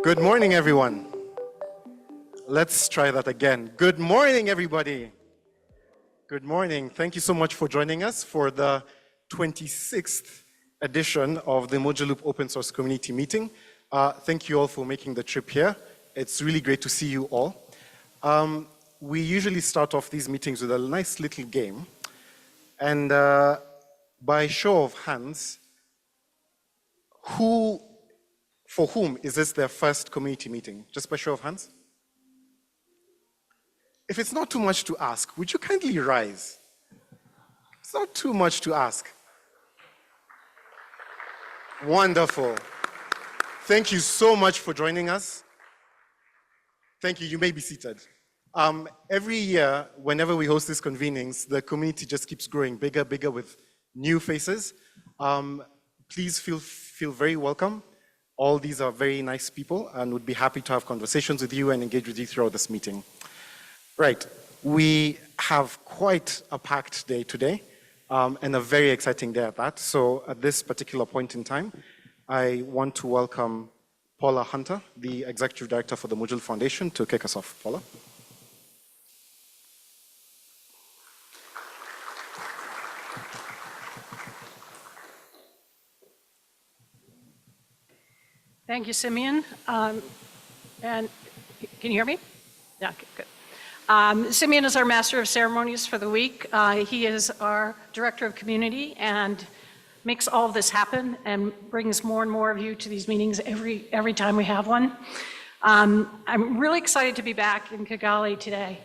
Good morning, everyone. Let's try that again. Good morning, everybody. Good morning. Thank you so much for joining us for the 26th edition of the Mojaloop Open Source Community Meeting. Thank you all for making the trip here. It's really great to see you all. We usually start off these meetings with a nice little game. And by show of hands, for whom is this their first community meeting? Just by show of hands. If it's not too much to ask, would you kindly rise? It's not too much to ask. Wonderful. Thank you so much for joining us. Thank you. You may be seated. Every year, whenever we host these convenings, the community just keeps growing bigger with new faces. Please feel very welcome. All these are very nice people and would be happy to have conversations with you and engage with you throughout this meeting. Right, we have quite a packed day today and a very exciting day at that. So at this particular point in time, I want to welcome Paula Hunter, the Executive Director for the Mojaloop Foundation, to kick us off. Paula. Thank you, Simeon. And can you hear me? Yeah, okay, good. Simeon is our Master of Ceremonies for the week. He is our Director of Community and makes all of this happen and brings more and more of you to these meetings every time we have one. I'm really excited to be back in Kigali today.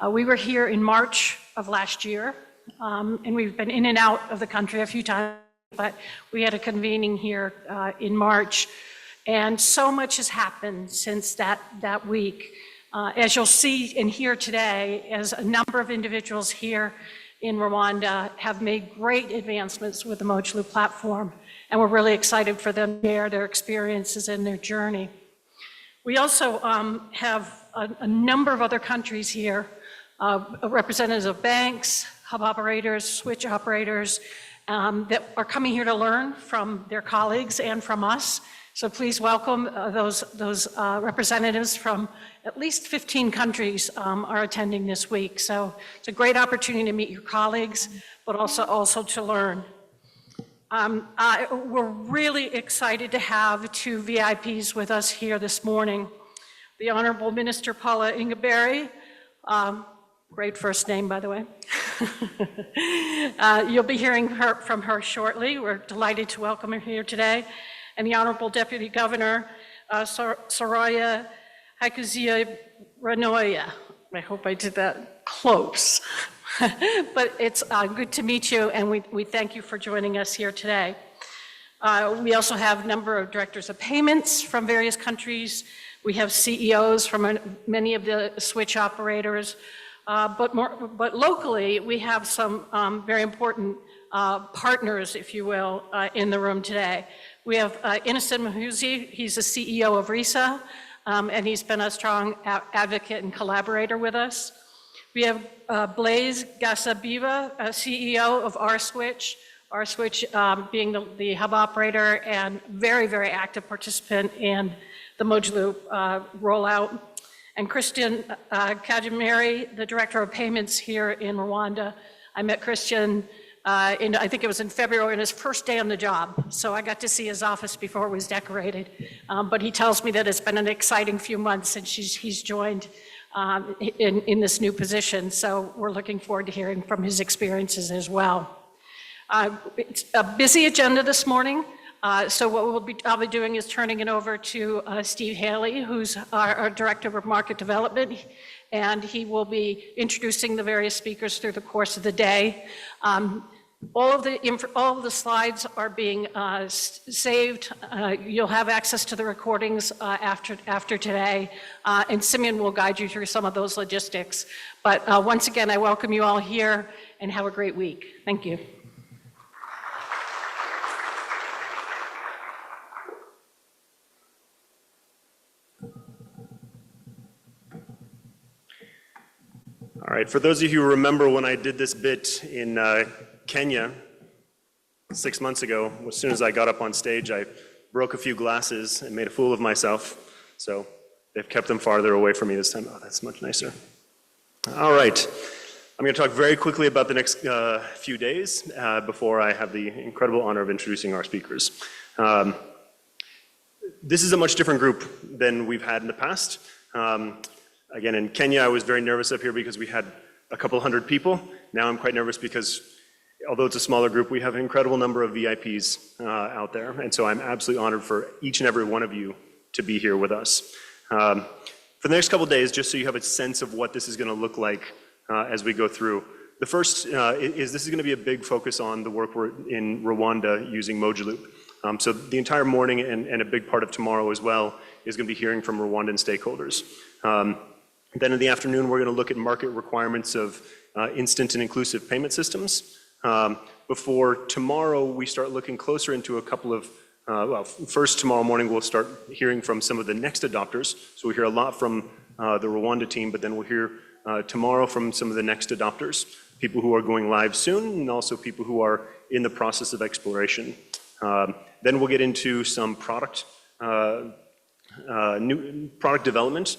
We were here in March of last year, and we've been in and out of the country a few times, but we had a convening here in March. And so much has happened since that week. As you'll see and hear today, as a number of individuals here in Rwanda have made great advancements with the Mojaloop platform, and we're really excited for them to share their experiences and their journey. We also have a number of other countries here, representatives of banks, hub operators, switch operators, that are coming here to learn from their colleagues and from us. So please welcome those representatives from at least 15 countries are attending this week. So it's a great opportunity to meet your colleagues, but also to learn. We're really excited to have two VIPs with us here this morning. The Honorable Minister Paula Ingabire, great first name, by the way. You'll be hearing from her shortly. We're delighted to welcome her here today. And the Honorable Deputy Governor, Soraya Hakuzia-Ranoya. I hope I did that close. But it's good to meet you, and we thank you for joining us here today. We also have a number of directors of payments from various countries. We have CEOs from many of the switch operators. But locally, we have some very important partners, if you will, in the room today. We have Innocent Muhuzi. He's the CEO of RISA, and he's been a strong advocate and collaborator with us. We have Blaise Gassabiva, CEO of RSwitch, being the hub operator and very, very active participant in the Mojaloop rollout. And Christian Kajimeri, the Director of Payments here in Rwanda. I met Christian I think it was in February, on his first day on the job. So I got to see his office before it was decorated. But he tells me that it's been an exciting few months since he's joined in this new position. So we're looking forward to hearing from his experiences as well. It's a busy agenda this morning. So what I'll be doing is turning it over to Steve Haley, who's our Director of Market Development, and he will be introducing the various speakers through the course of the day. All of the slides are being saved. You'll have access to the recordings after today, and Simeon will guide you through some of those logistics. But once again, I welcome you all here, and have a great week. Thank you. All right, for those of you who remember when I did this bit in Kenya 6 months ago, as soon as I got up on stage, I broke a few glasses and made a fool of myself. So they've kept them farther away from me this time. Oh, that's much nicer. All right. I'm going to talk very quickly about the next few days before I have the incredible honor of introducing our speakers. This is a much different group than we've had in the past. Again, in Kenya, I was very nervous up here because we had a couple hundred people. Now I'm quite nervous because although it's a smaller group, we have an incredible number of VIPs out there. And so I'm absolutely honored for each and every one of you to be here with us. For the next couple of days, just so you have a sense of what this is going to look like as we go through. The first is this is going to be a big focus on the work we're in Rwanda using Mojaloop. So the entire morning and a big part of tomorrow as well is going to be hearing from Rwandan stakeholders. Then in the afternoon, we're going to look at market requirements of instant and inclusive payment systems. Before tomorrow, we start looking closer into a couple of, well, first tomorrow morning, we'll start hearing from some of the next adopters. So we hear a lot from the Rwanda team, but then we'll hear tomorrow from some of the next adopters, people who are going live soon, and also people who are in the process of exploration. Then we'll get into some new product development,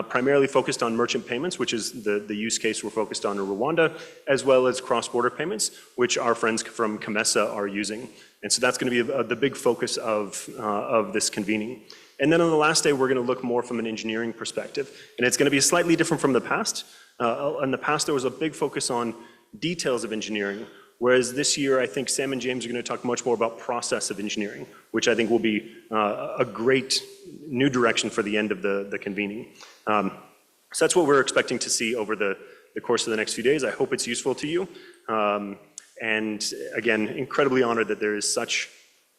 primarily focused on merchant payments, which is the use case we're focused on in Rwanda, as well as cross-border payments, which our friends from Kamesa are using. And so that's going to be the big focus of this convening. And then on the last day, we're going to look more from an engineering perspective. And it's going to be slightly different from the past. In the past, there was a big focus on details of engineering, whereas this year, I think Sam and James are going to talk much more about process of engineering, which I think will be a great new direction for the end of the convening. So that's what we're expecting to see over the course of the next few days. I hope it's useful to you. And again, incredibly honored that there is such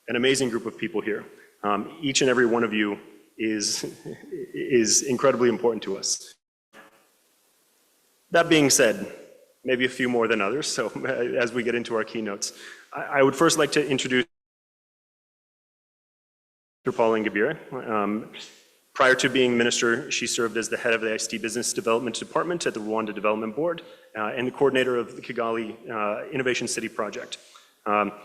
an amazing group of people here. Each and every one of you is incredibly important to us. That being said, maybe a few more than others, so as we get into our keynotes. I would first like to introduce Dr. Pauline Gabire. Prior to being minister, she served as the head of the ICT Business Development Department at the Rwanda Development Board and the coordinator of the Kigali Innovation City Project.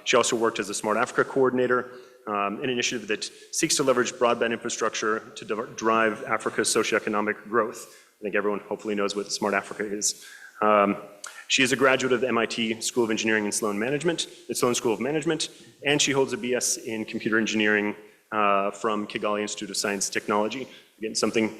She also worked as a Smart Africa coordinator, an initiative that seeks to leverage broadband infrastructure to drive Africa's socioeconomic growth. I think everyone hopefully knows what Smart Africa is. She is a graduate of the MIT School of Engineering and Sloan School of Management, and she holds a BS in Computer Engineering from Kigali Institute of Science and Technology. Again, something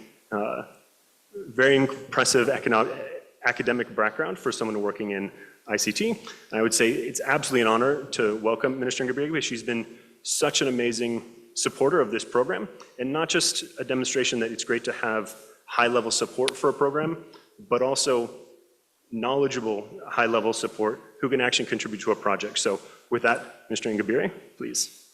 very impressive academic background for someone working in ICT. And I would say it's absolutely an honor to welcome Minister Ngabire. She's been such an amazing supporter of this program, and not just a demonstration that it's great to have high-level support for a program, but also knowledgeable high-level support who can actually contribute to a project. So with that, Mr. Ngabire, please.